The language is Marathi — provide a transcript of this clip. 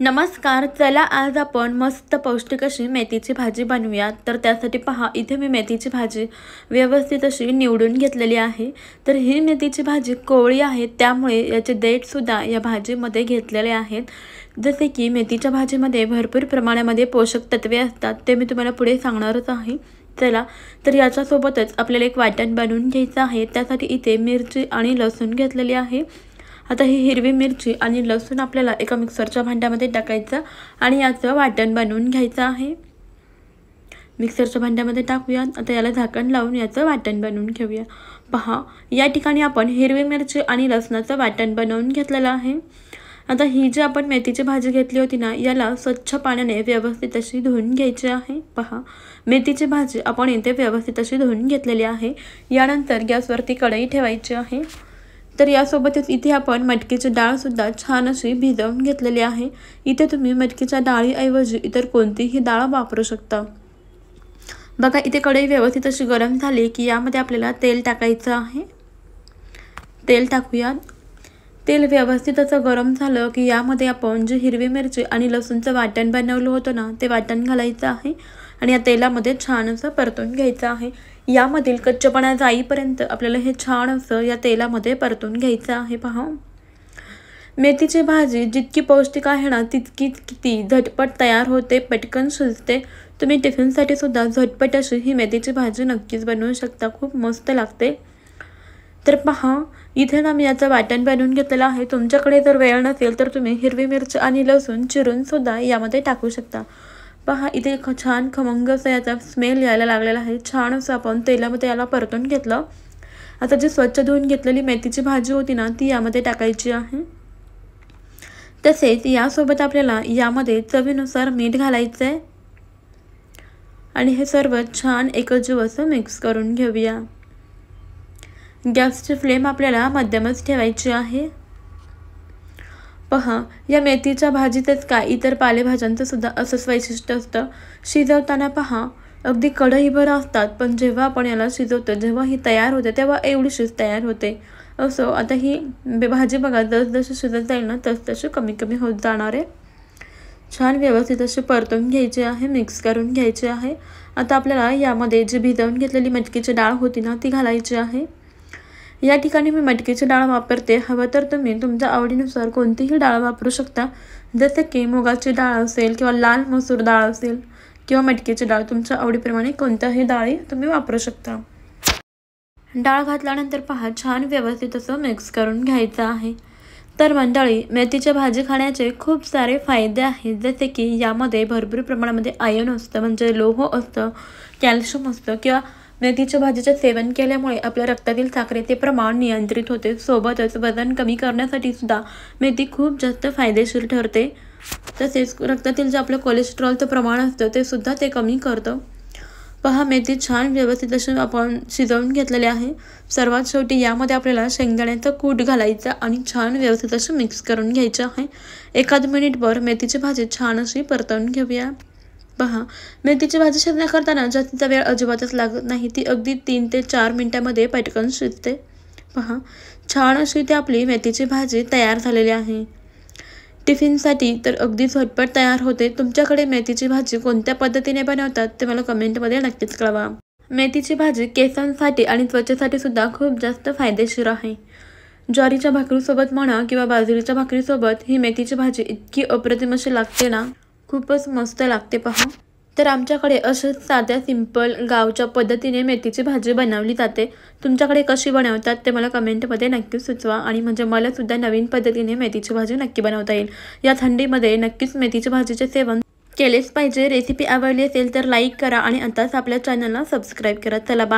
नमस्कार, चला आज आपण मस्त पौष्टिक अशी मेथीची भाजी बनवूया। तर त्यासाठी पहा, इथे मी मेथीची भाजी व्यवस्थित अशी निवडून घेतलेली आहे। तर ही मेथीची भाजी कोवळी आहे, त्यामुळे याचे देठ सुद्धा या भाजीमध्ये घेतलेले आहेत। जसे की मेथीच्या भाजीमध्ये भरपूर प्रमाणामध्ये पोषक तत्वे असतात, ते मी तुम्हाला पुढे सांगणारच आहे। चला, तर याच्यासोबतच आपल्याला एक वाटण बनवून घ्यायचं आहे। त्यासाठी इथे मिरची आणि लसूण घेतलेली आहे। आता ही हिरवी मिरची आणि लसूण आपल्याला एका मिक्सरच्या भांड्यामध्ये टाकायचं आणि याचं वाटण बनवून घ्यायचं आहे। मिक्सरच्या भांड्यामध्ये टाकूया। आता याला झाकण लावून याचं वाटण बनवून घेऊया। पहा, या ठिकाणी आपण हिरवी मिरची आणि लसणाचं वाटण बनवून घेतलेलं आहे। आता ही जी आपण मेथीची भाजी घेतली होती ना, याला स्वच्छ पाण्याने व्यवस्थित अशी धुवून घ्यायची आहे। पहा, मेथीची भाजी आपण इथे व्यवस्थित अशी धुवून घेतलेली आहे। यानंतर गॅसवरती कढई ठेवायची आहे। तर यासोबतच इथे आपण मटकीची डाळ सुद्धा छान अशी भिजवून घेतलेली आहे। इथे तुम्ही मटकीच्या डाळीऐवजी इतर कोणतीही डाळ वापरू शकता। बघा, इथे कढई व्यवस्थित अशी गरम झाली की यामध्ये आपल्याला तेल टाकायचं आहे। तेल टाकूया। तेल व्यवस्थित असं गरम झालं की यामध्ये आपण जे हिरवी मिरची आणि लसूणचं वाटण बनवलं होतं ना, ते वाटण घालायचं आहे आणि या तेलामध्ये छान असं परतून घ्यायचं आहे। यामधील कच्चेपणा जाईपर्यंत आपल्याला हे छान असं या तेलामध्ये परतून घ्यायचं आहे। पहा, मेथीची भाजी जितकी पौष्टिक आहे ना, तितकी ती झटपट तयार होते, पटकन शिजते। तुम्ही टिफिनसाठी सुद्धा झटपट अशी ही मेथीची भाजी नक्कीच बनवू शकता, खूप मस्त लागते। तर पहा, इथे ना मी याचं वाटण बनवून घेतलेलं आहे। तुमच्याकडे जर वेळ नसेल तर तुम्ही हिरवी मिरची आणि लसूण चिरून सुद्धा यामध्ये टाकू शकता। पहा, इथे छान खमंग असं याचा स्मेल यायला लागलेला आहे। छान असं आपण तेलामध्ये याला परतून घेतलं। आता जी स्वच्छ धुवून घेतलेली मेथीची भाजी होती ना, ती यामध्ये टाकायची आहे। तसेच यासोबत आपल्याला यामध्ये चवीनुसार मीठ घालायचं आहे आणि हे सर्व छान एकजीव असं मिक्स करून घेऊया। गॅसची फ्लेम आपल्याला मध्यमच ठेवायची आहे। पहा, या मेथीच्या भाजीतच काय इतर पालेभाज्यांचं सुद्धा असंच वैशिष्ट्य असतं। शिजवताना पहा, अगदी कढईभर असतात, पण जेव्हा आपण याला शिजवतो, जेव्हा ही तयार होते, तेव्हा एवढीशीच तयार होते। असं आता ही भाजी बघा, जसजशी शिजत जाईल ना, तसतशी कमी कमी होत जाणार आहे। छान व्यवस्थित अशी परतून घ्यायची आहे, मिक्स करून घ्यायची आहे। आता आपल्याला यामध्ये जी भिजवून घेतलेली मटकीची डाळ होती ना, ती घालायची आहे। या ठिकाणी मी मटकीची डाळ वापरते, हवं तर तुम्ही तुमच्या आवडीनुसार कोणतीही डाळ वापरू शकता। जसे की मुगाची डाळ असेल किंवा लाल मसूर डाळ असेल किंवा मटकीची डाळ, तुमच्या आवडीप्रमाणे कोणत्याही डाळी तुम्ही वापरू शकता। डाळ घातल्यानंतर पहा, छान व्यवस्थित असं मिक्स करून घ्यायचं आहे। तर मंडळी, मेथीची भाजी खाण्याचे खूप सारे फायदे आहेत। जसे की यामध्ये भरपूर प्रमाणामध्ये आयर्न असतं, म्हणजे लोह असतं, कॅल्शियम असतं, किंवा मेथीच्या भाजीचे सेवन केल्यामुळे आपल्या रक्तातील साखरेचे प्रमाण नियंत्रित होते। सोबतच वजन कमी करण्यासाठी सुद्धा मेथी खूप जास्त फायदेशीर ठरते। तसेच रक्तातील जे आपलं कोलेस्ट्रॉलचं प्रमाण असतं, ते सुद्धा ते कमी करतं। पहा, मेथी छान व्यवस्थित अशी आपण शिजवून घेतलेली आहे। सर्वात शेवटी यामध्ये आपल्याला शेंगदाण्याचं कूट घालायचं आणि छान व्यवस्थित अशी मिक्स करून घ्यायचं आहे। एखाद मिनिटभर मेथीची भाजी छान अशी परतवून घेऊया। पहा, मेथीची भाजी शिजण्या करताना जास्तीचा वेळ अजिबातच लागत नाही, ती अगदी 3 ते 4 मिनिटांमध्ये पटकन शिजते। पहा, छान अशी ती आपली मेथीची भाजी तयार झालेली आहे। टिफिनसाठी तर अगदी झटपट तयार होते। तुमच्याकडे मेथीची भाजी कोणत्या पद्धतीने बनवतात ते मला कमेंटमध्ये नक्कीच कळवा। मेथीची भाजी केसांसाठी आणि त्वचेसाठी सुद्धा खूप जास्त फायदेशीर आहे। ज्वारीच्या भाकरीसोबत म्हणा किंवा बाजरीच्या भाकरीसोबत ही मेथीची भाजी इतकी अप्रतिम अशी लागते ना, खूपच मस्त लागते। पहा, तर आमच्याकडे अशीच साध्या सिंपल गावच्या पद्धतीने मेथीची भाजी बनवली जाते। तुमच्याकडे कशी बनवतात ते मला कमेंटमध्ये नक्कीच सुचवा, आणि म्हणजे मला सुद्धा नवीन पद्धतीने मेथीची भाजी नक्की बनवता येईल। या थंडीमध्ये नक्कीच मेथीची भाजीचे सेवन केलेच पाहिजे। रेसिपी आवडली असेल तर लाईक करा आणि आताच आपल्या चॅनलला सबस्क्राईब करा। चला, बाय।